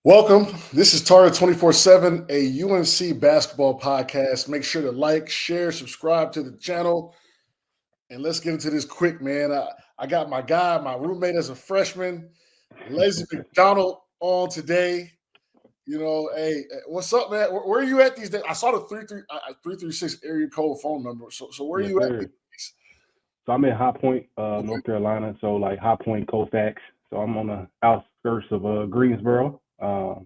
Welcome. This is TarHeel247, a UNC basketball podcast. Make sure to like, share, subscribe to the channel, and let's get into this quick, man. I got my guy, my roommate as a freshman, Leslie McDonald, on today. Hey, what's up, man? Where are you at these days? I saw the 336 area code phone number. So where are Yes, you at these sir. days? So I'm in High Point, Okay. North Carolina. So like High Point, Colfax. So I'm on the outskirts of Greensboro, on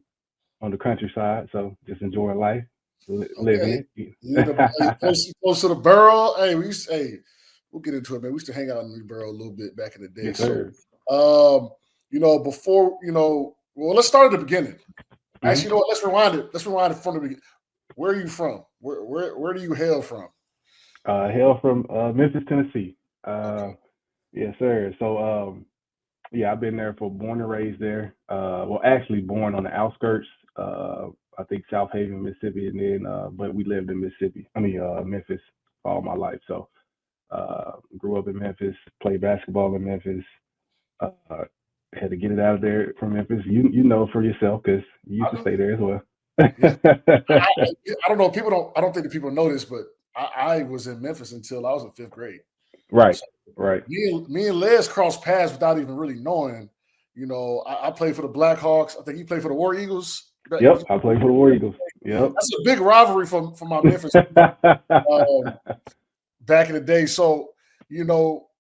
the countryside. So just enjoying life, living Okay. it. You close to the Borough. We'll get into it, man. We used to hang out in the Borough a little bit back in the day. Yes, So, sir. well, let's start at the beginning. Actually, hmm you know what? Let's rewind it. Let's rewind it from the beginning. Where are you from? Where do you hail from? Hail from Memphis, Tennessee. Okay. Yes, sir. So yeah, I've been there born and raised there. Well, actually born on the outskirts. I think South Haven, Mississippi, and then but we lived in Memphis all my life. So grew up in Memphis, played basketball in Memphis. Uh, had to get it out of there from Memphis. You know for yourself because you used I to do. stay there as well. Yeah. I don't know. People don't. I don't think the people know this, but I was in Memphis until I was in fifth grade. Right, So right. me and Les crossed paths without even really knowing. I played for the Blackhawks. I think he played for the War Eagles. Yep, I played for the War Eagles. Yep. That's a big rivalry from my Memphis um, back in the day. So,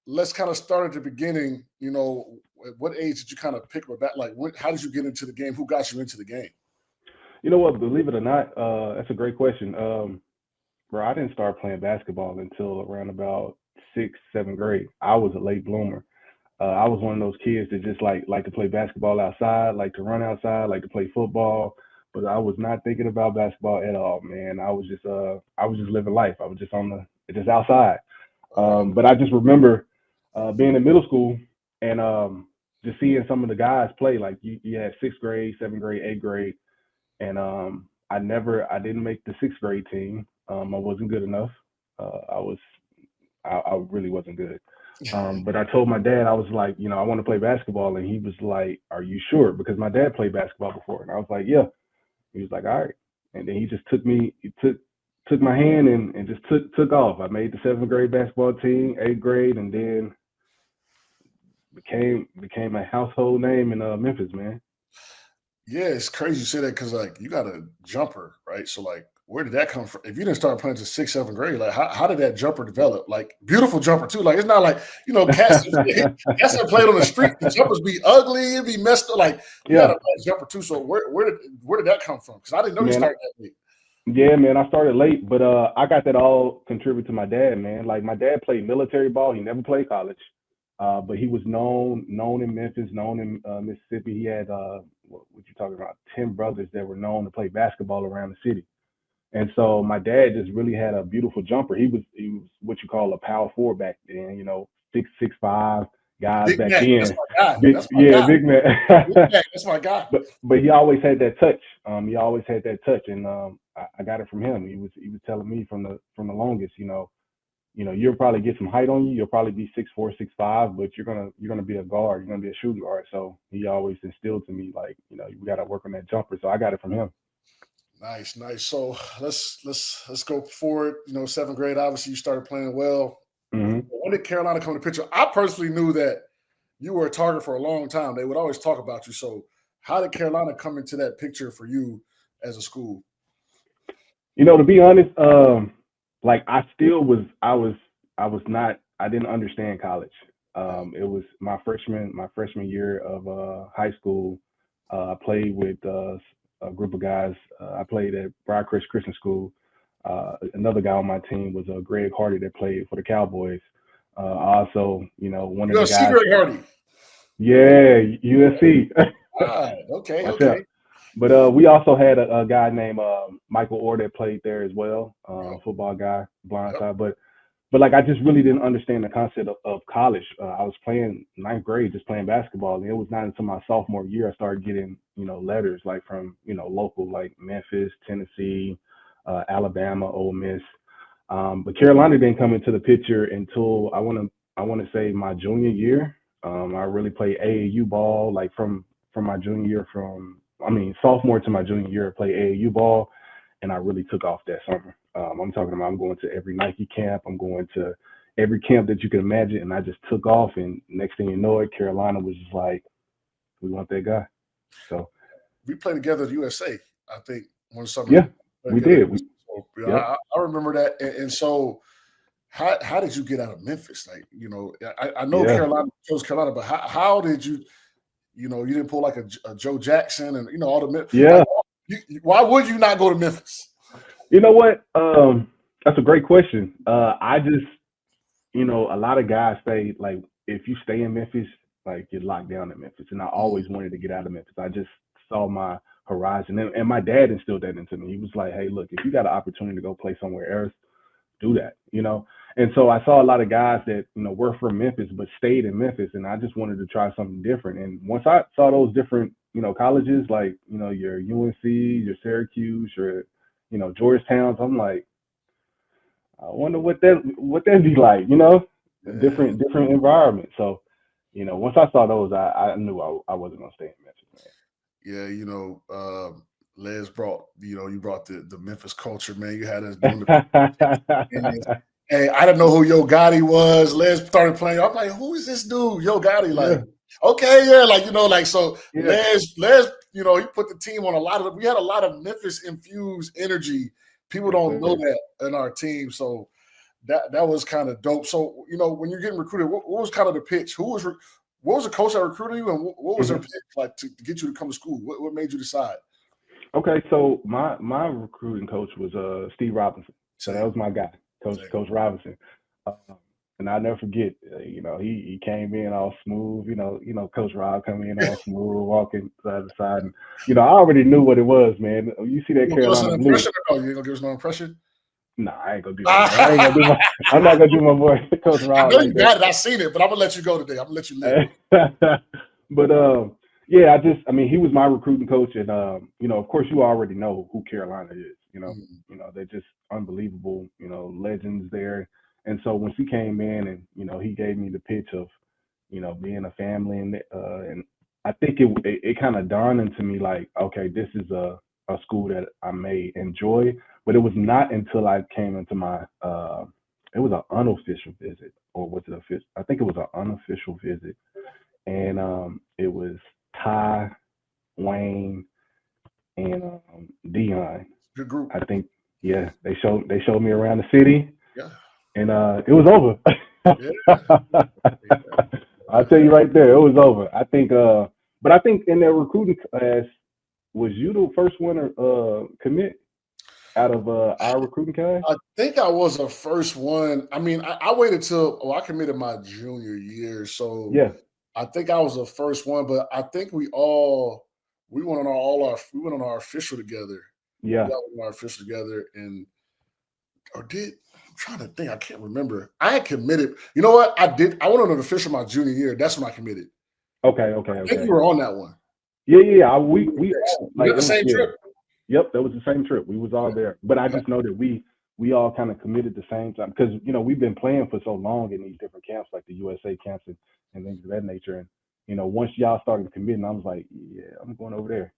let's kind of start at the beginning. At what age did you kind of pick up that? Like, how did you get into the game? Who got you into the game? You know what? Believe it or not, that's a great question. Bro, I didn't start playing basketball until around about sixth, seventh grade. I was a late bloomer. I was one of those kids that just like to play basketball outside, like to run outside, like to play football. But I was not thinking about basketball at all, man. I was just living life. I was just outside. All right. But I just remember being in middle school and just seeing some of the guys play. Like you had sixth grade, seventh grade, eighth grade, and I didn't make the sixth grade team. I wasn't good enough. I was I really wasn't good. But I told my dad, I was like, I want to play basketball, and he was like, "Are you sure?" Because my dad played basketball before, and I was like, "Yeah." He was like, "All right," and then he just took my hand and just took off. I made the seventh grade basketball team, eighth grade, and then became a household name in Memphis, man. Yeah, it's crazy you say that because like you got a jumper, right? So like, where did that come from? If you didn't start playing to sixth, seventh grade, like how did that jumper develop? Like beautiful jumper too. Like it's not like cats that played on the street. The jumpers be ugly, it'd be messed up. Like you got a Yeah, nice jumper too. So where did that come from? Because I didn't know you man. started that late. Yeah, man, I started late, but I got that all contributed to my dad, man. Like my dad played military ball. He never played college, but he was known in Memphis, known in Mississippi. He had what you talking about? 10 brothers that were known to play basketball around the city. And so my dad just really had a beautiful jumper. He was what you call a power forward back then. 6'5" guys Big back Mac, that's then. my guy. Big, That's my yeah, guy. big man. Big Mac, that's my guy. but he always had that touch. He always had that touch, and I got it from him. He was telling me from the longest, you'll probably get some height on you. You'll probably be 6'4", 6'5", but you're gonna be a guard. You're gonna be a shooting guard. So he always instilled to me like, you got to work on that jumper. So I got it from him. Nice, nice. So let's go forward. Seventh grade. Obviously, you started playing well. hmm When did Carolina come to picture? I personally knew that you were a target for a long time. They would always talk about you. So, how did Carolina come into that picture for you as a school? To be honest, like I didn't understand college. Yeah. It was my freshman year of high school. I played with a group of guys. I played at Briarcrest Christian School. Another guy on my team was Greg Hardy that played for the Cowboys. Also, one of You're the a guys. secret Hardy. Yeah, USC. All right. Okay. Watch out. Okay. But we also had a guy named Michael Orr that played there as well, Yep. football guy, Yep. blindside. But like I just really didn't understand the concept of college. I was playing ninth grade, just playing basketball, and it was not until my sophomore year I started getting letters like from local like Memphis, Tennessee, Alabama, Ole Miss. But Carolina didn't come into the picture until I want to say my junior year. I really played AAU ball like from my junior year sophomore to my junior year, I played AAU ball, and I really took off that summer. I'm talking about I'm going to every Nike camp. I'm going to every camp that you can imagine, and I just took off. And next thing you know it, Carolina was just like, we want that guy. So we played together at USA, I think, one summer. Yeah, we did. I remember that. And so how did you get out of Memphis? Like, I know Carolina chose Carolina, but how did you, you didn't pull like a Joe Jackson and, all the – Yeah. Why would you not go to Memphis? You know what? That's a great question. I just, a lot of guys say, like, if you stay in Memphis, like, you're locked down in Memphis. And I always wanted to get out of Memphis. I just saw my horizon. And my dad instilled that into me. He was like, hey, look, if you got an opportunity to go play somewhere else, do that, And so I saw a lot of guys that, were from Memphis but stayed in Memphis. And I just wanted to try something different. And once I saw those different, colleges, like, your UNC, your Syracuse, your, Georgetowns, I'm like, I wonder what that'd be like, different environment. So, once I saw those, I knew I wasn't gonna stay in Memphis, man. Yeah, Les brought, you brought the Memphis culture, man. You had us doing the hey, I didn't know who Yo Gotti was. Les started playing. I'm like, who is this dude? Yo Gotti, like, okay, yeah, like, so Les, he put the team on we had a lot of Memphis infused energy. People don't know that in our team. So that was kind of dope. So, when you're getting recruited, what was kind of the pitch? What was the coach that recruited you, and what was their pitch like to get you to come to school? What made you decide? Okay, so my recruiting coach was Steve Robinson. So that was my guy, Coach Robinson. And I'll never forget, he came in all smooth, Coach Rob coming in all smooth, walking side to side. And, I already knew what it was, man. You see that Carolina blue. You ain't gonna give us no impression? Nah, I ain't gonna do that. I'm not gonna do my boy Coach Rob. I know you got it. I seen it, but I'm gonna let you go today. I'm gonna let you live. But yeah, he was my recruiting coach, and of course, you already know who Carolina is. They're just unbelievable. Legends there. And so once he came in and he gave me the pitch of being a family, and I think it kind of dawned into me like, okay, this is a school that I may enjoy. But it was not until I came into my it was an unofficial visit, or was it official? I think it was an unofficial visit, and it was Ty, Wayne, and Dion. Good group. I think, yeah, they showed me around the city. Yeah. And it was over. I'll tell you right there, it was over. I think, but I think in their recruiting class, was you the first one to commit out of our recruiting class? I think I was the first one. I mean, I waited till I committed my junior year, so yeah, I think I was the first one. But I think we went on our official together. Yeah, we got on our official together, I'm trying to think. I can't remember. I had committed. You know what? I did. I went on an official my junior year. That's when I committed. Okay. I think you were on that one. Yeah. We like the same trip. Yep, that was the same trip. We was all there. But I just know that we all kind of committed the same time because we've been playing for so long in these different camps, like the USA camps and things of that nature. And once y'all started committing, I was like, yeah, I'm going over there.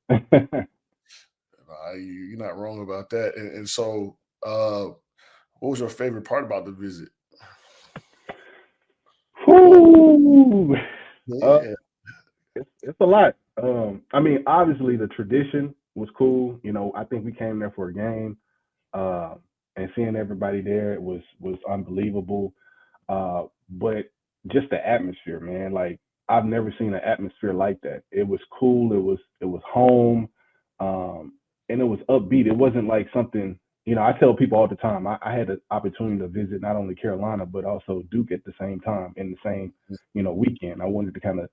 You're not wrong about that. And so, what was your favorite part about the visit? Ooh, it's a lot. Obviously the tradition was cool. I think we came there for a game, and seeing everybody there, it was unbelievable. But just the atmosphere, man. Like, I've never seen an atmosphere like that. It was cool. It was home, and it was upbeat. It wasn't like something. I tell people all the time, I had the opportunity to visit not only Carolina, but also Duke at the same time in the same, weekend. I wanted to kind of,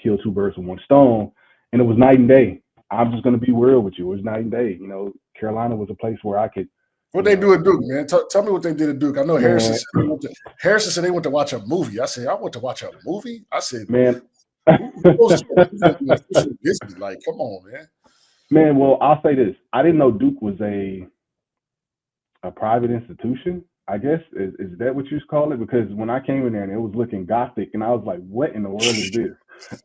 kill two birds with one stone, and it was night and day. I'm just going to be real with you. It was night and day. Carolina was a place where I could. What they do at Duke, man? Tell me what they did at Duke. I know Harrison said they went to watch a movie. I said, I went to watch a movie? I said, man. Like, come on, man. Man, well, I'll say this. I didn't know Duke was a private institution, I guess. Is that what you call it? Because when I came in there and it was looking gothic, and I was like, what in the world is this?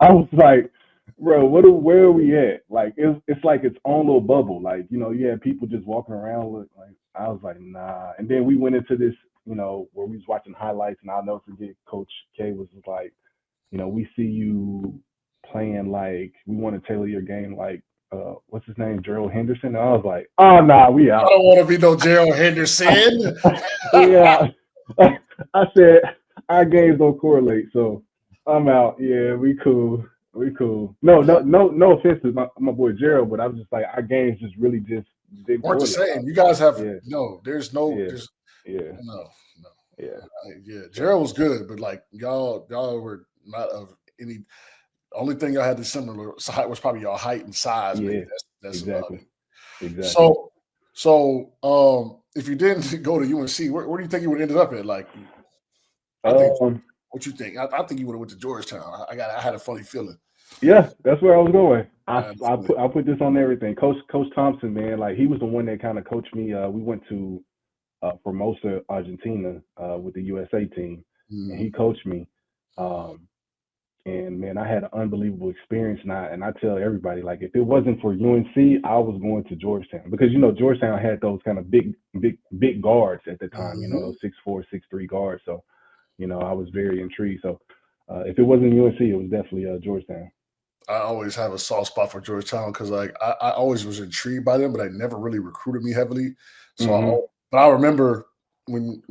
I was like, Bro, where are we at? Like it's like its own little bubble. Like, you had people just walking around like I was like, nah. And then we went into this, where we was watching highlights, and I'll never forget Coach K was just like, we see you playing like we want to tailor your game like what's his name, Gerald Henderson. And I was like, oh nah, we I out. don't want to be no Gerald Henderson. We out. I said our games don't correlate, so I'm out. Yeah, we cool. We cool. No offense to my boy Gerald, but I was just like our games just really just didn't Weren't the correlate. same. You guys have Yeah, there's yeah, yeah, no, no. yeah. Yeah, So Gerald was good, but like y'all were not of any. Only thing y'all had the similar height was probably y'all height and size. Maybe yeah, that's about it. exactly, exactly. So if you didn't go to UNC, where do you think you would have ended up at? Like, I think Um, what you think? I think you would have went to Georgetown. I had a funny feeling. yeah, that's where I was going. Absolutely. I put this on everything. Coach Thompson, man, like he was the one that kind of coached me. We went to Formosa, Argentina, with the USA team, and he Mhm. coached me. Um, and man, I had an unbelievable experience. And I tell everybody, like, if it wasn't for UNC, I was going to Georgetown because Georgetown had those kind of big guards at the time. Those Mhm. 6'4", 6'3" guards. So I was very intrigued. So if it wasn't UNC, it was definitely Georgetown. I always have a soft spot for Georgetown because like I always was intrigued by them, but they never really recruited me heavily. So, Hmm. but I remember when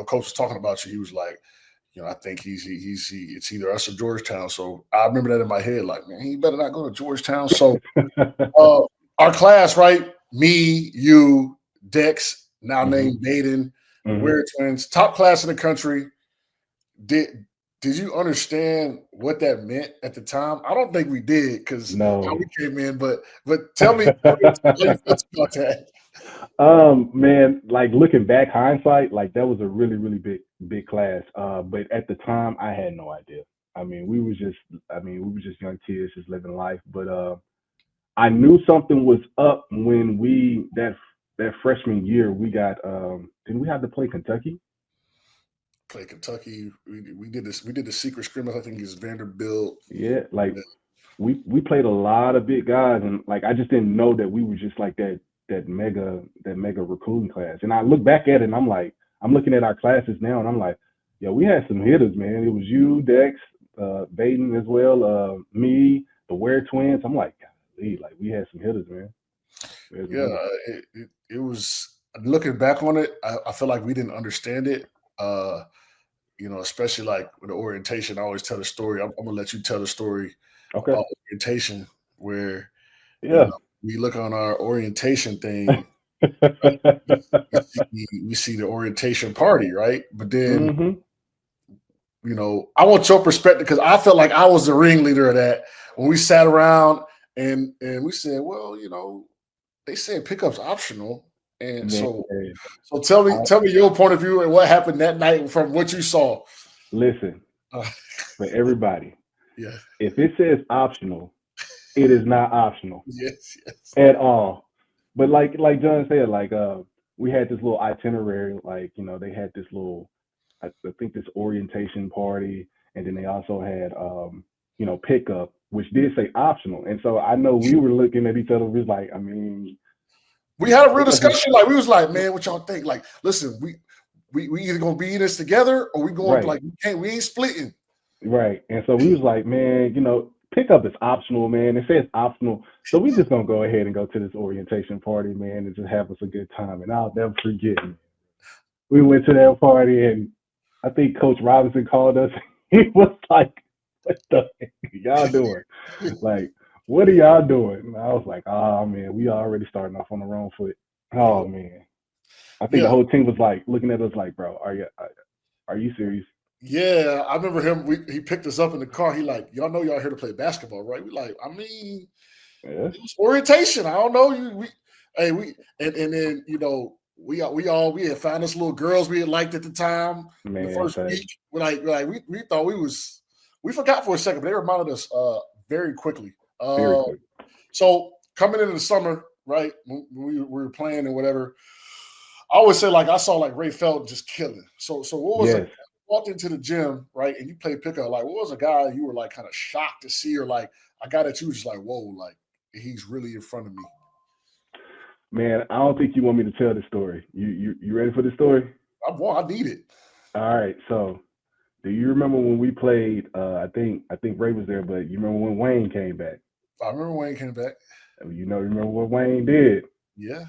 coach was talking about you, he was like, I think it's either us or Georgetown. So I remember that in my head, like, man, he better not go to Georgetown. So uh, our class, right? Me, you, Dex, now Hmm. named Baden, the Hmm. Weird Twins, top class in the country. Did you understand what that meant at the time? I don't think we did because how we No. came in, but tell me how you felt about that. Man, like looking back, hindsight, like that was a really, really big class. But at the time, I had no idea. We were just young kids, just living life. But I knew something was up when that freshman year we got. Didn't we have to play Kentucky? Play Kentucky. We did this. We did the secret scrimmage. I think it's Vanderbilt. Yeah, like we played a lot of big guys, and like I just didn't know that we were just like that mega recruiting class. And I look back at it, and I'm looking at our classes now, and I'm like, yeah, we had some hitters, man. It was you, Dex, Baden as well, me, the Ware twins. I'm like, golly, like we had some hitters, man. We had some Yeah, hitters. it was. Looking back on it, I feel like we didn't understand it. Especially like with the orientation. I always tell the story. I'm gonna let you tell the story Okay. about orientation, where you Yeah. know we look on our orientation thing. We see the orientation party, right? But then, Hmm. I want your perspective because I felt like I was the ringleader of that when we sat around and we said, well, they said pickup's optional, and Man, so tell me I, tell me your point of view and what happened that night from what you saw. listen, Uh, for everybody, yeah, if it says optional, it is not optional yes, yes. at all. But like John said, like we had this little itinerary, like they had this little, I think this orientation party, and then they also had pickup, which did say optional. And so I know we were looking at each other, we was like, I mean, We had a real pickup is discussion. Like we was like, man, what y'all think? Like, listen, we either gonna be in this together or we going right. like we ain't splitting. Right. And so we was like, man, pickup is optional, man. It says optional. So we just gonna go ahead and go to this orientation party, man, and just have us a good time. And I'll never forget. We went to that party and I think Coach Robinson called us. He was like, what the heck are y'all doing? Like, what are y'all doing? And I was like, oh man, we already starting off on the wrong foot. Oh man. I think the Yeah, whole team was like looking at us like, bro, are you serious? yeah. I remember him. He picked us up in the car. He like, y'all know y'all here to play basketball, right? We like, I mean, Yeah. it was orientation. I don't know. Hey, and then we had found us little girls we had liked at the time in the Man, first say week. We thought we forgot for a second, but they reminded us very quickly. very quick. So coming into the summer, right, when we were playing and whatever, I always say like I saw like Ray Felton just killing. So what was it? Yes. walked into the gym, right, and you played pickup, like, what was a guy you were like kind of shocked to see, or like a guy that you was just like, whoa, like he's really in front of me? Man, I don't think you want me to tell the story. You ready for the story? I need it. All right. So, do you remember when we played? I think Ray was there, but you remember when Wayne came back? I remember Wayne came back. Remember what Wayne did? Yeah.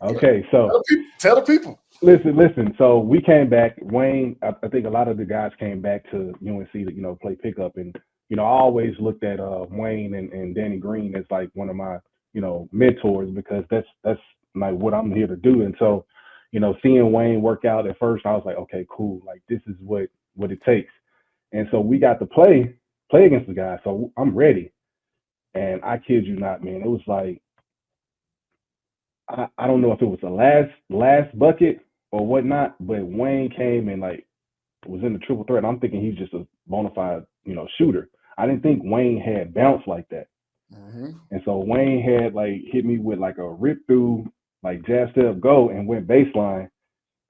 Okay, so Tell the people. listen. So we came back. Wayne, I think a lot of the guys came back to UNC to play pickup, and I always looked at Wayne and Danny Green as like one of my mentors, because that's like what I'm here to do. And so seeing Wayne work out at first, I was like, okay, cool, like this is what it takes. And so we got to play against the guy, so I'm ready. And I kid you not, man, it was like I don't know if it was the last bucket or whatnot, but Wayne came and like was in the triple threat. I'm thinking he's just a bona fide, shooter. I didn't think Wayne had bounce like that. Mm-hmm. And so Wayne had like hit me with like a rip through, like jab step go, and went baseline.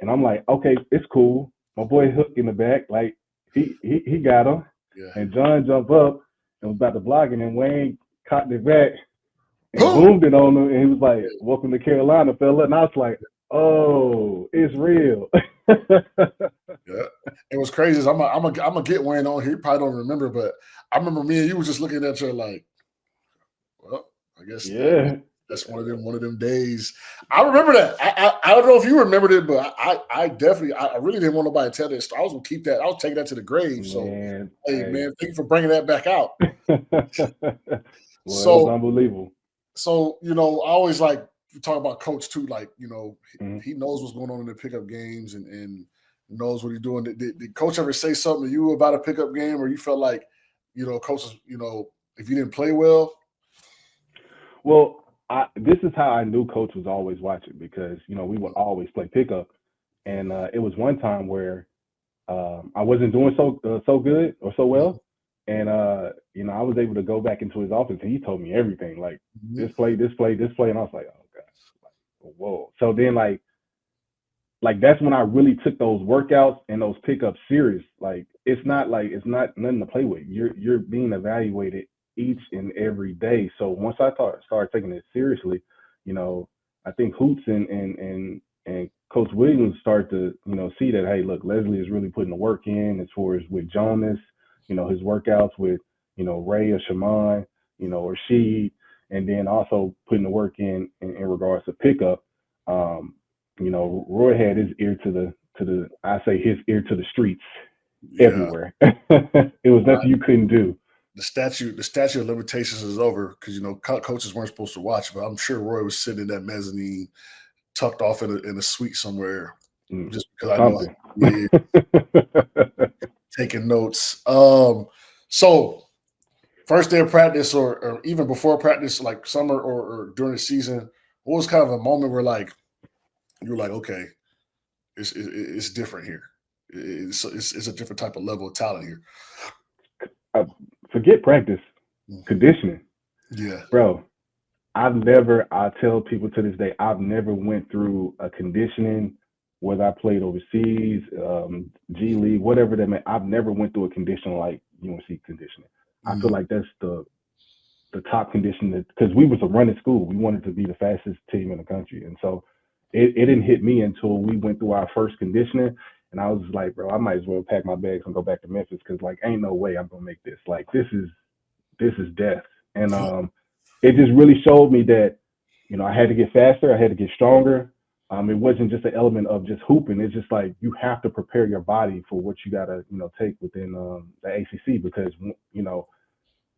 And I'm like, okay, it's cool. My boy Hook in the back, like he got him. Yeah. And John jumped up and was about to block it, and Wayne caught it back and Boom! boomed it on him, and he was like, "Welcome to Carolina, fella." And I was like, "Oh, it's real." Yeah, it was crazy. I'm gonna get Wayne on here. You probably don't remember, but I remember me and you was just looking at you like, well, I guess that's one of them days. I remember that. I don't know if you remembered it, but I definitely I really didn't want nobody to tell this. I was gonna keep that. I was taking that to the grave. So man, hey man, thank you for bringing that back out. Well, so it was unbelievable. So I always like talk about Coach too. Like he knows what's going on in the pickup games and knows what he's doing. Did Coach ever say something to you about a pickup game, or you felt like Coach, if you didn't play well? Well, this is how I knew Coach was always watching, because we would always play pickup, and it was one time where I wasn't doing so good or so well, and I was able to go back into his office, and he told me everything, like this play, and I was like, oh gosh, like, whoa. So then like that's when I really took those workouts and those pickups serious. Like it's not nothing to play with. You're being evaluated each and every day. So once I started taking it seriously, I think Hoots and Coach Williams started to see that, hey, look, Leslie is really putting the work in as far as with Jonas, his workouts with Ray or Shaman, or Sheed, and then also putting the work in regards to pickup. Roy had his ear to the his ear to the streets everywhere. It was nothing you couldn't do. The statute of limitations is over, because coaches weren't supposed to watch, but I'm sure Roy was sitting in that mezzanine, tucked off in a suite somewhere, just because I know taking notes. So first day of practice, or even before practice, like summer or during the season, what was kind of a moment where like you were like, okay, it's different here. It's a different type of level of talent here. Forget practice, conditioning. Yeah, bro. I tell people to this day, I've never went through a conditioning, whether I played overseas, G League, whatever that meant. I've never went through a condition like UNC conditioning. I feel like that's the top condition, because we was a running school. We wanted to be the fastest team in the country. And so it didn't hit me until we went through our first conditioning. And I was like, bro, I might as well pack my bags and go back to Memphis, because like ain't no way I'm gonna make this. Like this is death. And it just really showed me that I had to get faster, I had to get stronger. It wasn't just an element of just hooping. It's just like you have to prepare your body for what you gotta take within the ACC, because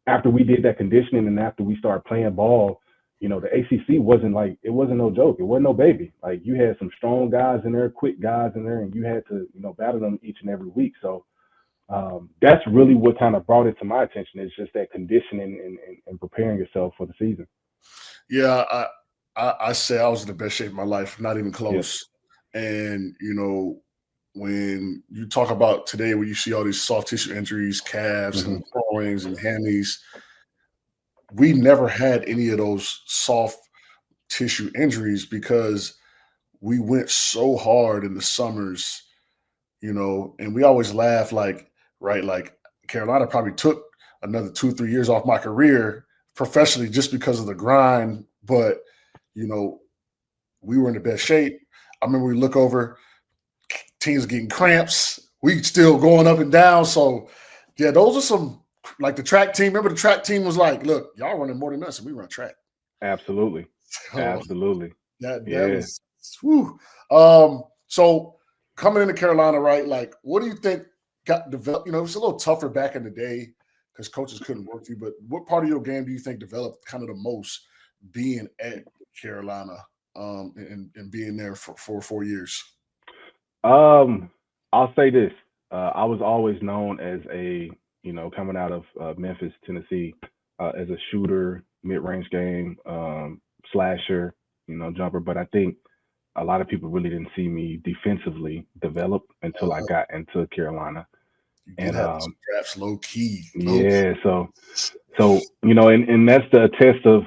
after we did that conditioning and after we started playing ball, the ACC wasn't no joke. It wasn't no baby. Like you had some strong guys in there, quick guys in there, and you had to, battle them each and every week. So that's really what kind of brought it to my attention. It's just that conditioning and preparing yourself for the season. Yeah, I say I was in the best shape of my life, not even close. Yes. And when you talk about today, when you see all these soft tissue injuries, calves and groins and hammies, we never had any of those soft tissue injuries because we went so hard in the summers and we always laugh like, right, like Carolina probably took another 2-3 years off my career professionally just because of the grind. But, we were in the best shape. I remember we look over, teams getting cramps. We still going up and down. So, yeah, those are some, like the track team. Remember the track team was like, look, y'all running more than us and we run track. Absolutely. So Absolutely. that Yeah. was, whew. So coming into Carolina, right? Like, what do you think got developed? It was a little tougher back in the day because coaches couldn't work you. But what part of your game do you think developed kind of the most being at Carolina, and being there for 4 years? Um, I'll say this. I was always known as coming out of Memphis, Tennessee, as a shooter, mid-range game, slasher, jumper. But I think a lot of people really didn't see me defensively develop until I Uh, got into Carolina. you did And have some drafts low key, low yeah, and that's the test of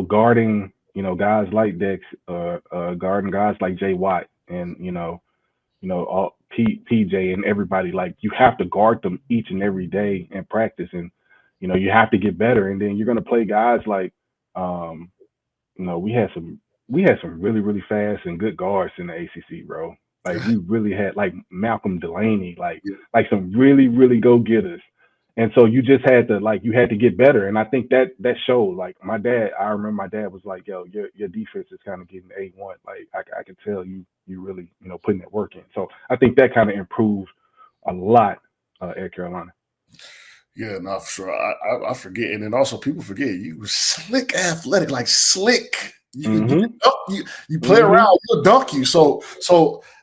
guarding guys like Dex, guarding guys like Jay Watt, and all PJ and everybody. Like, you have to guard them each and every day in practice, and you have to get better. And then you're gonna play guys like, um, we had some really really fast and good guards in the ACC, bro. Like, we really had like Malcolm Delaney, like yeah, some really really go getters. And so you just had to get better. And I think that showed. Like, I remember my dad was like, "Yo, your defense is kind of getting A1. Like, I can tell you really putting that work in." So I think that kind of improved a lot at Carolina. yeah, no, for sure. I forget, and then also people forget you were slick, athletic, like slick. You Mm-hmm. dunk, you play Mm-hmm. around, you'll dunk you. So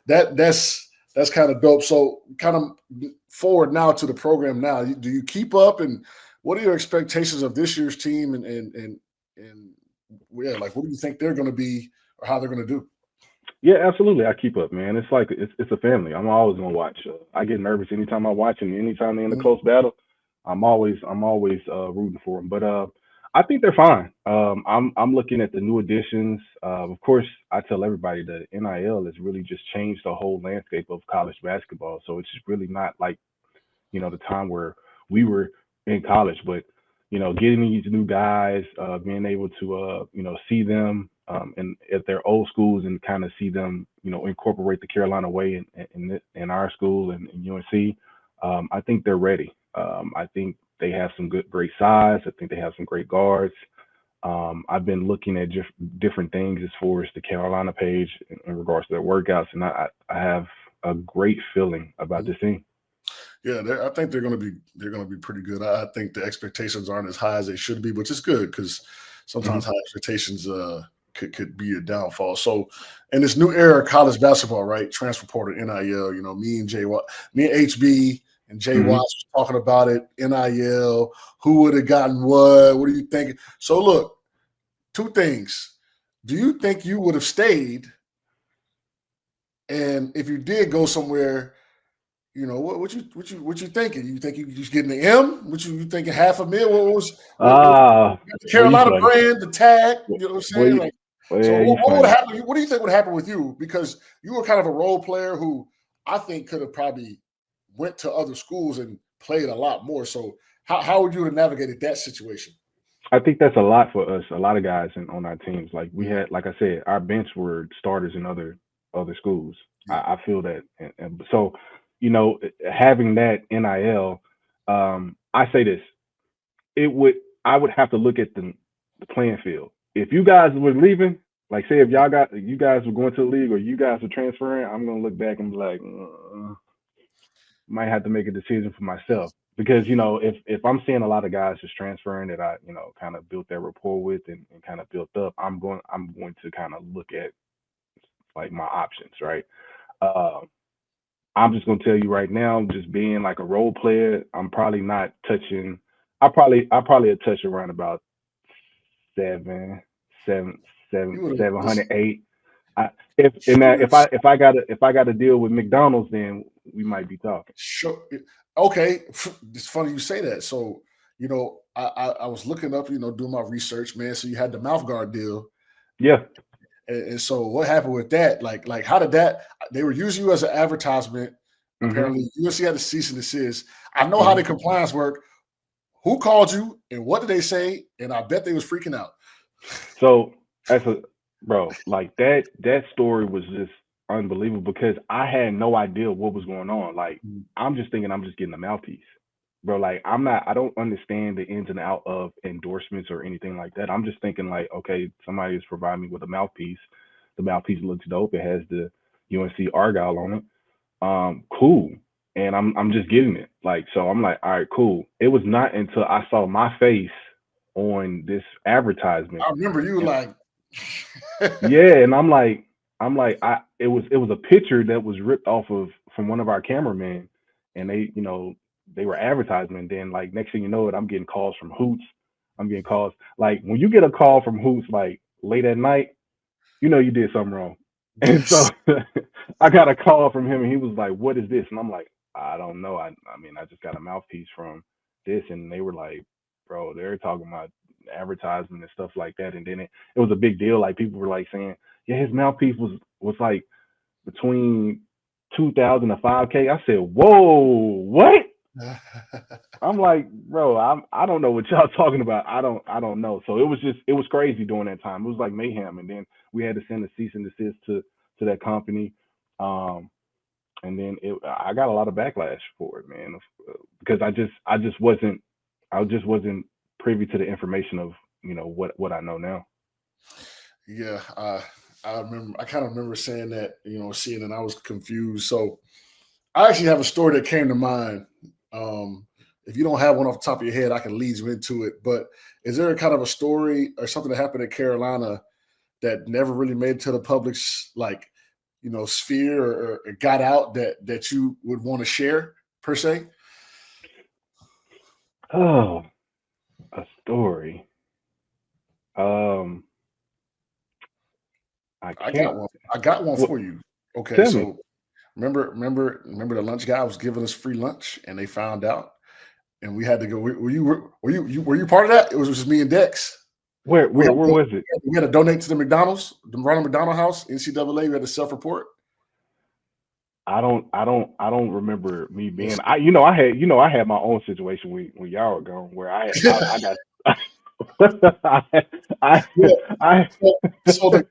that's kind of dope. So kind of forward now to the program now. Do you keep up, and what are your expectations of this year's team, and yeah, like what do you think they're going to be or how they're going to do? Yeah, absolutely. I keep up, man. It's like it's a family. I'm always gonna watch. I get nervous anytime I watch, and anytime they're in a Mhm. close battle, I'm always rooting for them. But I think they're fine. I'm looking at the new additions. Of course, I tell everybody that NIL has really just changed the whole landscape of college basketball. So it's just really not like the time where we were in college. But getting these new guys, being able to see them and at their old schools, and kind of see them incorporate the Carolina way in our school and in UNC. I think they're ready. I think they have some great size. I think they have some great guards. I've been looking at just different things as far as the Carolina page in regards to their workouts, and I have a great feeling about this team. Yeah, I think they're going to be pretty good. I think the expectations aren't as high as they should be, which is good because Hmm. sometimes high expectations could be a downfall. So, in this new era of college basketball, right? Transfer portal, NIL. Me and HB and Jay Hmm. Watts was talking about it. NIL. Who would have gotten what? What do you think? So, look, two things. Do you think you would have stayed? And if you did go somewhere, what you thinking? You think you just getting the M? What you thinking half a mil? What Ah, the boy, you Carolina funny. brand, the tag? Boy, You know what I'm boy, saying? Like, so yeah, you what would funny. happen? What do you think would happen with you? Because you were kind of a role player who I think could have probably went to other schools and played a lot more. So how would you have navigated that situation? I think that's a lot for us. A lot of guys on our teams. Like, we Mhm. had, like I said, our bench were starters in other schools. Yeah. I feel that, and so having that NIL, I say this, it would I would have to look at the playing field. If you guys were leaving, like, say if you guys were going to the league, or you guys were transferring, I'm gonna look back and be like, might have to make a decision for myself, because if I'm seeing a lot of guys just transferring that I kind of built that rapport with, and kind of built up, I'm going to kind of look at like my options, right? Uh, I'm just gonna tell you right now, just being like a role player, I'm probably not touching. I probably touch around about seven, seven, You seven, would have seven this. hundred eight. I, if and that, if I got to deal with McDonald's, then we might be talking. Sure. Okay. It's funny you say that. So, I was looking up, doing my research, man. So you had the mouth guard deal. Yeah. And so what happened with that? Like how did that? They were using you as an advertisement. Apparently, UNC had to cease and desist. I know Mm-hmm. how the compliance work. Who called you and what did they say? And I bet they was freaking out. So as a bro, like that story was just unbelievable because I had no idea what was going on. Like I'm just thinking I'm just getting a mouthpiece. Bro, like I don't understand the ins and out of endorsements or anything like that. I'm just thinking like, okay, somebody is providing me with a mouthpiece. The mouthpiece looks dope. It has the UNC Argyle on it. Cool. And I'm just getting it. Like, so I'm like, all right, cool. It was not until I saw my face on this advertisement. I remember you And like, yeah, and I'm like, it was a picture that was ripped off of from one of our cameramen, and they were advertising, and then like next thing you know it, I'm getting calls from Hoots. I'm getting calls like when you get a call from Hoots like late at night, you know you did something wrong. And so yes. I got a call from him, and he was like, "What is this?" And I'm like, "I don't know. I mean, I just got a mouthpiece from this," and they were like, "Bro, they're talking about advertisement and stuff like that." And then it was a big deal. Like people were like saying, "Yeah, his mouthpiece was like between 2,000 to 5K." I said, "Whoa, what?" I'm like, "Bro, I don't know what y'all talking about. I don't know." So it was crazy during that time. It was like mayhem, and then we had to send a cease and desist to that company. Um, and then I got a lot of backlash for it, man, because I just wasn't privy to the information of what I know now. Yeah, I kind of remember saying that, seeing and I was confused. So I actually have a story that came to mind. Um, if you don't have one off the top of your head, I can lead you into it. But is there a kind of a story or something that happened in Carolina that never really made it to the public's sphere or got out that you would want to share per se? Oh, a story. Um, I I got can't. one. I got one What? for you. Okay, Tell me. so remember the lunch guy was giving us free lunch, and they found out, and we had to go. Were you part of that? It was just me and Dex. Where We where had, where to, was it? we had to donate to the McDonald's, the Ronald McDonald House, NCAA. We had to self-report. I don't remember me being. I had my own situation when y'all were gone where I got. I, I Yeah. I So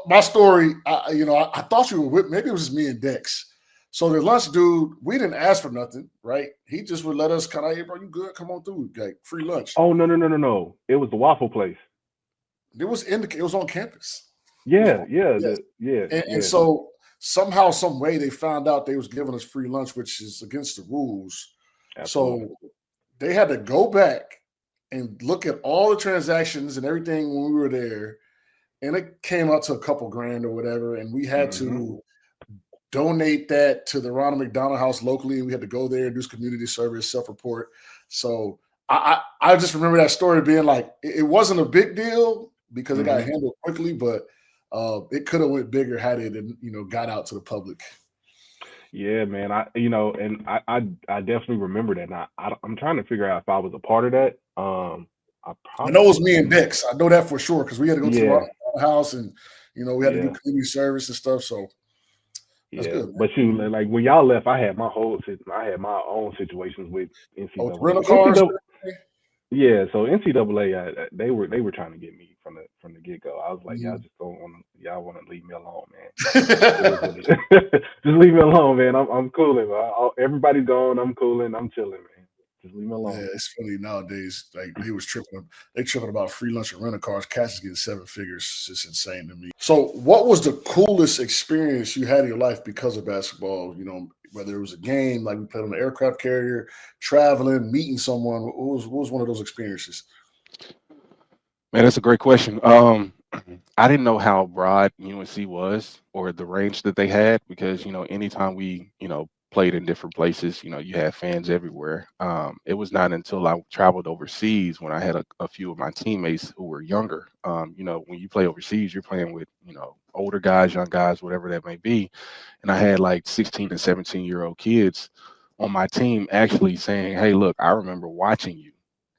my story, I thought you were with. Maybe it was just me and Dex. So the lunch dude, we didn't ask for nothing, right? He just would let us kind of, hey, bro, you good? Come on through, like free lunch. Oh, no, no, no, no, no. It was the waffle place. It was on campus. It was Yeah, on, yeah, yes. yeah, And yeah. so somehow, some way, they found out they was giving us free lunch, which is against the rules. Absolutely. So they had to go back and look at all the transactions and everything when we were there, and it came out to a couple grand or whatever, and we had Hmm. to donate that to the Ronald McDonald House locally, and we had to go there and do community service, self-report. So I just remember that story being like it wasn't a big deal because it got Hmm. handled quickly, but it could have went bigger had it got out to the public. Yeah, man. I definitely remember that. And I'm trying to figure out if I was a part of that. I I know it was probably me and am. Dex. I know that for sure because we had to go to the Ronald Yeah, McDonald House, and we had to do yeah. community service and stuff. So that's Yeah, good, man. but you like when y'all left, I had my own situations with Oh, with the NCAA. rental cars. Yeah, so NCAA, they were trying to get me from the get go. I was like, Mhm. y'all want to leave me alone, man. It is what it is. Just leave me alone, man. I'm cooling. Everybody's gone. I'm cooling. I'm chilling, man. Just leave me Yeah, alone. it's funny nowadays. Like they tripping about free lunch and rental cars. Cats is getting seven figures. It's just insane to me. So, what was the coolest experience you had in your life because of basketball? Whether it was a game, like we played on an aircraft carrier, traveling, meeting someone. What was one of those experiences? Man, that's a great question. I didn't know how broad UNC was or the range that they had because anytime we played in different places, you had fans everywhere. It was not until I traveled overseas when I had a few of my teammates who were younger. When you play overseas, you're playing with older guys, young guys, whatever that may be, and I had like 16 and 17-year-old kids on my team actually saying, "Hey, look, I remember watching you,"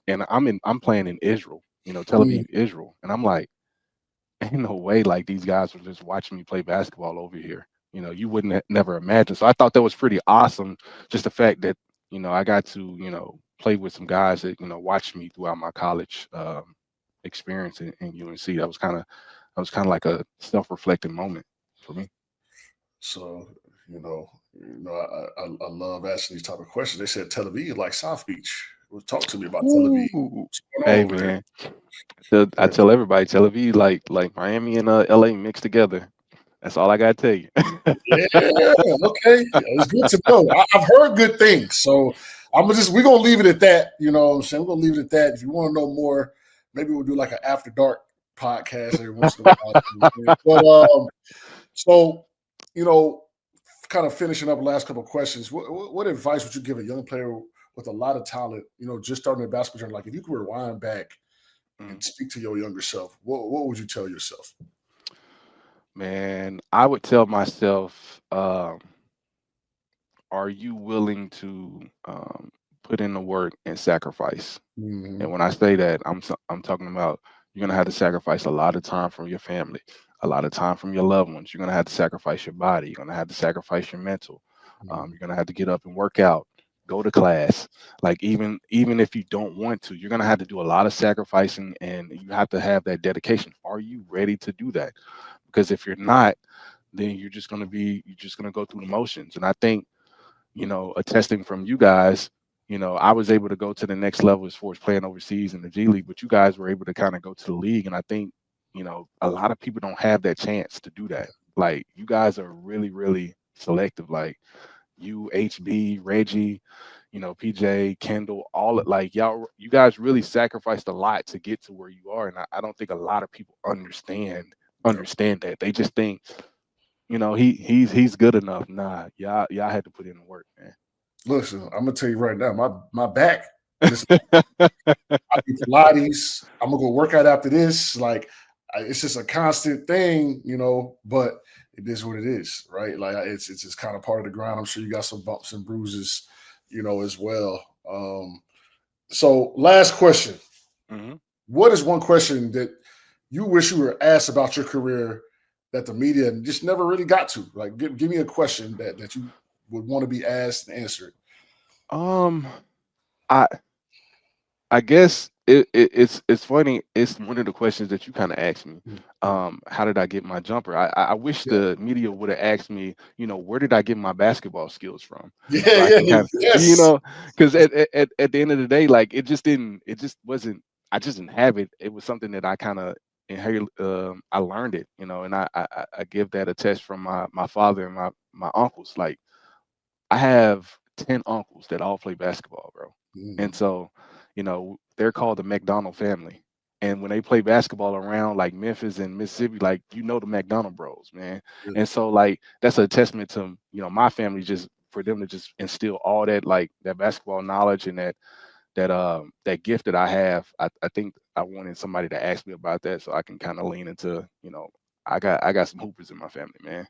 and I'm playing in Israel, Tel Mm, Aviv, Israel, and I'm like, ain't no way like these guys were just watching me play basketball over here. you wouldn't never imagine. So I thought that was pretty awesome. Just the fact that I got to play with some guys that watched me throughout my college experience in UNC. That was kind of like a self-reflecting moment for me. So, I love asking these type of questions. They said Tel Aviv like South Beach. Well, talk to me about Tel Aviv. Ooh. What's going on Hey over there? man, I tell everybody, Tel Aviv like Miami and LA mixed together. That's all I gotta tell you. Yeah, okay. It's good to know. I've heard good things. So we're gonna leave it at that. You know what I'm saying? We're gonna leave it at that. If you want to know more, maybe we'll do like an after dark podcast every once in a while. But so kind of finishing up the last couple of questions, what advice would you give a young player with a lot of talent, just starting a basketball journey? Like if you could rewind back and speak to your younger self, what would you tell yourself? Man, I would tell myself, are you willing to put in the work and sacrifice? Mm-hmm. And when I say that, I'm talking about you're gonna have to sacrifice a lot of time from your family, a lot of time from your loved ones. You're gonna have to sacrifice your body. You're gonna have to sacrifice your mental. You're gonna have to get up and work out, go to class. Like even if you don't want to, you're gonna have to do a lot of sacrificing, and you have to have that dedication. Are you ready to do that? Because if you're not, then you're just gonna go through the motions. And I think attesting from you guys, I was able to go to the next level as far as playing overseas in the G League, but you guys were able to kind of go to the league. And I think, a lot of people don't have that chance to do that. Like you guys are really, really selective. Like you, HB, Reggie, PJ, Kendall, all it like you guys really sacrificed a lot to get to where you are. And I don't think a lot of people understand that. They just think, he's good enough. Nah, y'all had to put in the work, man. Listen, I'm gonna tell you right now, my back. Just I do Pilates. I'm gonna go work out after this. Like it's just a constant thing, But it is what it is, right? Like it's just kind of part of the grind. I'm sure you got some bumps and bruises, as well. So last question: Mhm. What is one question that you wish you were asked about your career that the media just never really got to? Like, give me a question that you would want to be asked and answered. Um, I I guess it's funny. It's one of the questions that you kind of asked me. How did I get my jumper? I wish Yeah, the media would have asked me, where did I get my basketball skills from? yeah, So I can yeah, kind of, yes. because at the end of the day, like it just wasn't. I just didn't have it. It was something that I kind of inherited. I learned it, and I give that a test from my father and my uncles. Like I have 10 uncles that all play basketball, bro. Mm, And so, they're called the McDonald family. And when they play basketball around like Memphis and Mississippi, like the McDonald Bros, man. yeah. And so like that's a testament to, my family, just for them to just instill all that, like that basketball knowledge and that gift that I have. I think I wanted somebody to ask me about that so I can kind of lean into, I got some hoopers in my family, man.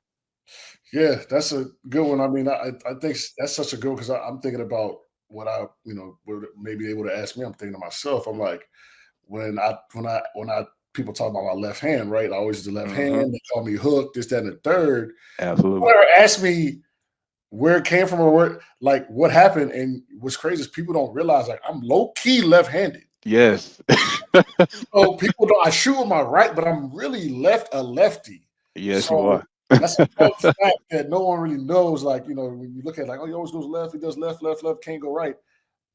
Yeah, that's a good one. I mean, I think that's such a good because I'm thinking about what I would maybe able to ask me. I'm thinking to myself. I'm like when I people talk about my left hand, right? I always use the left Hmm. hand. They call me hook, this, that, and the third. Absolutely. Whoever asked me where it came from or what happened, and what's crazy is people don't realize like I'm low key left handed. Yes. So people don't. I shoot with my right, but I'm really a lefty. Yes, you So are. that's a fun fact that no one really knows. Like when you look at it, like, oh, he always goes left. He does left, left, left. Can't go right.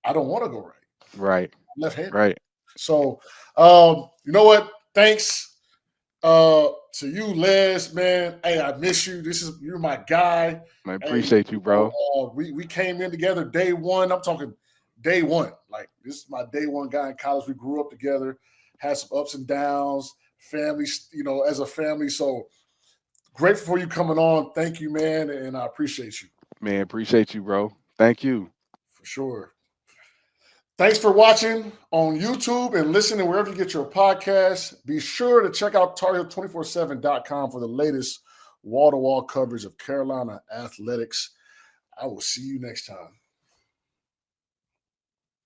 I don't want to go right. Right. I'm left-handed. Right. So, you know what? Thanks to you, Les, man. Hey, I miss you. You're my guy. I Hey, appreciate you, bro. we came in together day one. I'm talking day one. Like this is my day one guy in college. We grew up together, had some ups and downs, family, as a family. So grateful for you coming on. Thank you, man, and I appreciate you Man, appreciate you, bro. Thank you. for sure. Thanks for watching on YouTube and listening wherever you get your podcasts. Be sure to check out TarHeel247.com for the latest wall-to-wall coverage of Carolina athletics. I will see you next time.